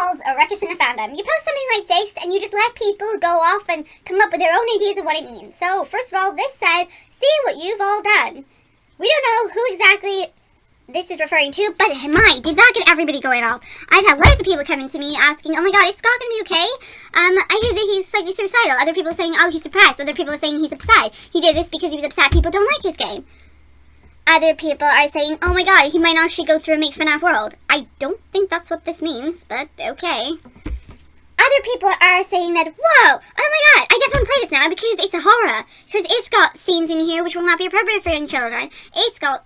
called a ruckus in the fandom. You post something like this, and you just let people go off and come up with their own ideas of what it means. So, first of all, this said, see what you've all done. We don't know who exactly this is referring to, but did that get everybody going off? I've had loads of people coming to me asking, oh my god, is Scott gonna be okay? I hear that he's slightly suicidal. Other people are saying, oh, he's depressed. Other people are saying he's upset. He did this because he was upset people don't like his game. Other people are saying, oh my god, he might actually go through and make FNAF world. I don't think that's what this means, but okay. Other people are saying that, whoa, oh my god, I definitely play this now because it's a horror. Because it's got scenes in here which will not be appropriate for young children. It's got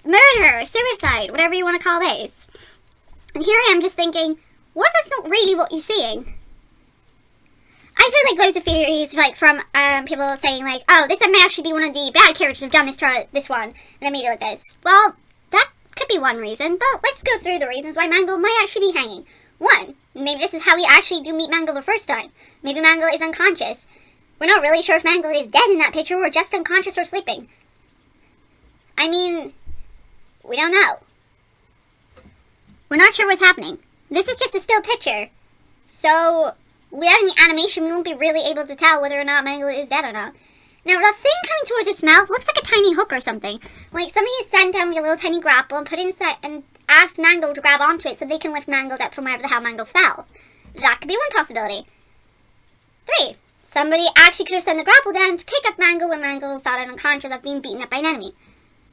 murder, suicide, whatever you want to call this. And here I am just thinking, what if that's not really what you're seeing? I've heard like loads of theories like from people saying like, oh, this may actually be one of the bad characters who've done this to this one, and I made it like this. Well, that could be one reason, but let's go through the reasons why Mangled might actually be hanging. One, maybe this is how we actually do meet Mangled the first time. Maybe Mangled is unconscious. We're not really sure if Mangled is dead in that picture or just unconscious or sleeping. I mean, we don't know. We're not sure what's happening. This is just a still picture. So, without any animation, we won't be really able to tell whether or not Mangled is dead or not. Now, the thing coming towards his mouth looks like a tiny hook or something. Like somebody has sent down with a little tiny grapple and put it inside and asked Mangled to grab onto it so they can lift Mangled up from wherever the hell Mangled fell. That could be one possibility. 3. Somebody actually could have sent the grapple down to pick up Mangled when Mangled fell out unconscious of being beaten up by an enemy.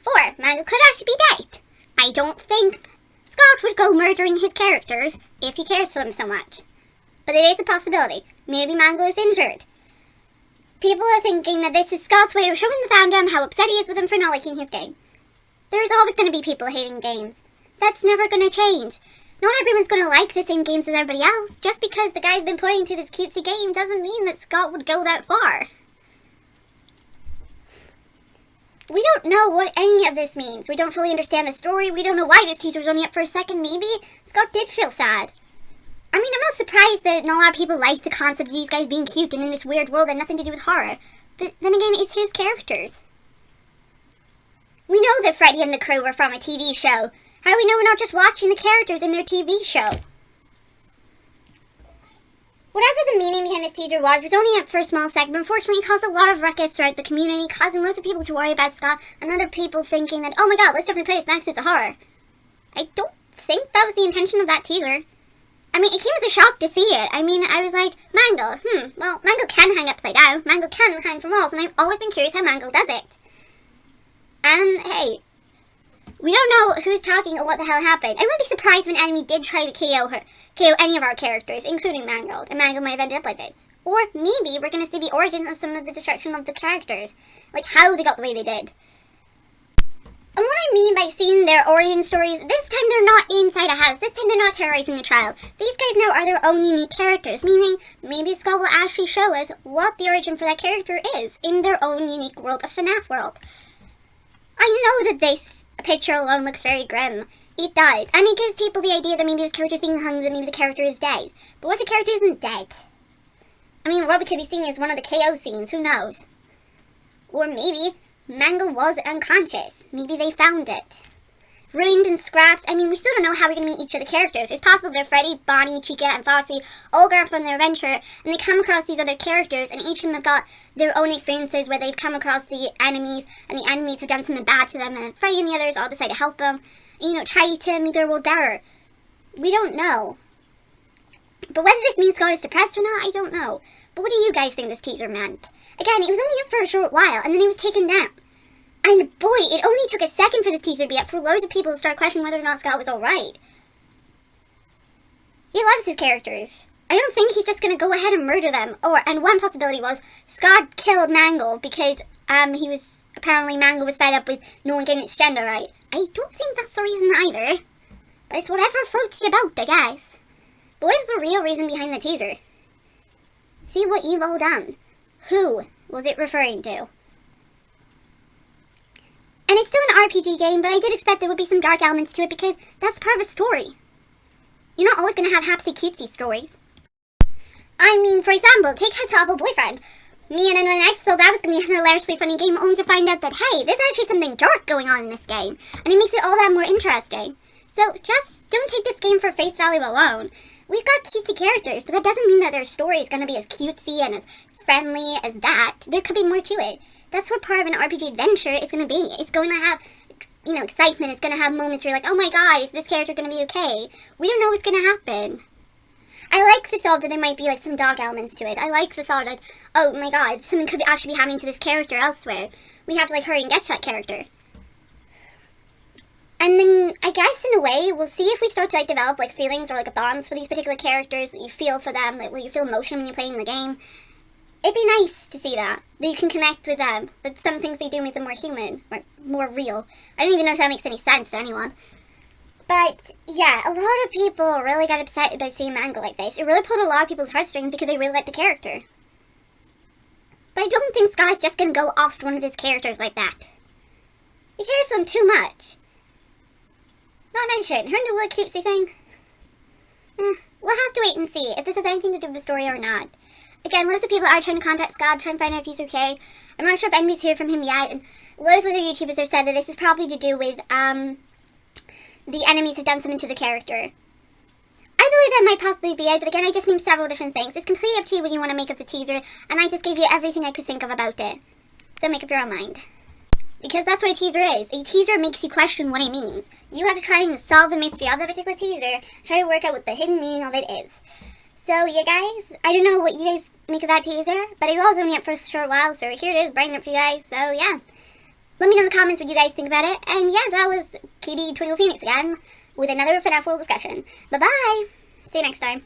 4. Mangled could actually be dead. I don't think Scott would go murdering his characters if he cares for them so much. But it is a possibility. Maybe Mangled is injured. People are thinking that this is Scott's way of showing the fandom how upset he is with them for not liking his game. There is always going to be people hating games. That's never going to change. Not everyone's going to like the same games as everybody else. Just because the guy's been put into this cutesy game doesn't mean that Scott would go that far. We don't know what any of this means. We don't fully understand the story. We don't know why this teaser was only up for a second. Maybe Scott did feel sad. I mean, I'm not surprised that not a lot of people like the concept of these guys being cute and in this weird world that had nothing to do with horror. But then again, it's his characters. We know that Freddy and the crew were from a TV show. How do we know we're not just watching the characters in their TV show? Whatever the meaning behind this teaser was only up for a small second, but unfortunately it caused a lot of ruckus throughout the community, causing loads of people to worry about Scott, and other people thinking that, oh my god, let's definitely play this next, it's a horror. I don't think that was the intention of that teaser. I mean, it came as a shock to see it. I mean, I was like, Mangled, well, Mangled can hang upside down. Mangled can hang from walls, and I've always been curious how Mangled does it. And, hey, we don't know who's talking or what the hell happened. I wouldn't be surprised if an enemy did try to KO any of our characters, including Mangled, and Mangled might have ended up like this. Or maybe we're going to see the origin of some of the destruction of the characters. Like, how they got the way they did. And what I mean by seeing their origin stories, this time they're not inside a house. This time they're not terrorizing the child. These guys now are their own unique characters, meaning maybe Scott will actually show us what the origin for that character is in their own unique world of FNAF world. I know that this picture alone looks very grim. It does. And it gives people the idea that maybe this character is being hung, that maybe the character is dead. But what if the character isn't dead? I mean, what we could be seeing is one of the KO scenes. Who knows? Or maybe Mangled was unconscious. Maybe they found it. Ruined and scrapped. I mean, we still don't know how we're going to meet each of the characters. It's possible that Freddy, Bonnie, Chica, and Foxy all go off on their adventure, and they come across these other characters, and each of them have got their own experiences where they've come across the enemies, and the enemies have done something bad to them, and Freddy and the others all decide to help them, and, try to make their world better. We don't know. But whether this means Scott is depressed or not, I don't know. But what do you guys think this teaser meant? Again, it was only up for a short while, and then it was taken down. And boy, it only took a second for this teaser to be up for loads of people to start questioning whether or not Scott was alright. He loves his characters. I don't think he's just going to go ahead and murder them. And one possibility was Scott killed Mangled because apparently Mangled was fed up with no one getting its gender right. I don't think that's the reason either. But it's whatever floats your boat, I guess. But what is the real reason behind the teaser? See what you've all done. Who was it referring to? And it's still an RPG game, but I did expect there would be some dark elements to it because that's part of a story. You're not always going to have happy cutesy stories. I mean, for example, take his awful boyfriend. Me and another ex thought that was going to be a hilariously funny game, only to find out that, hey, there's actually something dark going on in this game, and it makes it all that more interesting. So just don't take this game for face value alone. we've got cutesy characters, but that doesn't mean that their story is going to be as cutesy and as friendly as that. There could be more to it. That's what part of an RPG adventure is going to be. It's going to have, you know, excitement. It's going to have moments where you're like, oh my god, is this character going to be okay? We don't know what's going to happen. I like the thought that there might be like some dog elements to it. I like the thought that, oh my god, something could actually be happening to this character elsewhere. We have to like hurry and get to that character. And then, I guess in a way, we'll see if we start to like develop like feelings or like bonds for these particular characters, that you feel for them, that you feel emotion when you're playing the game. It'd be nice to see that you can connect with them, that some things they do make them more human, or more real. I don't even know if that makes any sense to anyone. But, yeah, a lot of people really got upset about seeing Mangled like this. It really pulled a lot of people's heartstrings because they really like the character. But I don't think Sky's just gonna go off to one of his characters like that. He cares for him too much. Not mentioned, her new little cutesy thing. We'll have to wait and see if this has anything to do with the story or not. Again, loads of people are trying to contact Scott, trying to find out if he's okay. I'm not sure if anybody's heard from him yet, and loads of other YouTubers have said that this is probably to do with, the enemies have done something to the character. I believe that might possibly be it, but again, I just named several different things. It's completely up to you what you want to make of the teaser, and I just gave you everything I could think of about it. So make up your own mind. Because that's what a teaser is. A teaser makes you question what it means. You have to try and solve the mystery of the particular teaser, try to work out what the hidden meaning of it is. So, yeah guys, I don't know what you guys make of that teaser, but it was only up for a short while, so here it is, brighten up for you guys, so yeah. Let me know in the comments what you guys think about it, and yeah, that was Chibi TwinklePhoenix again, with another FNAF World discussion. Bye-bye! See you next time.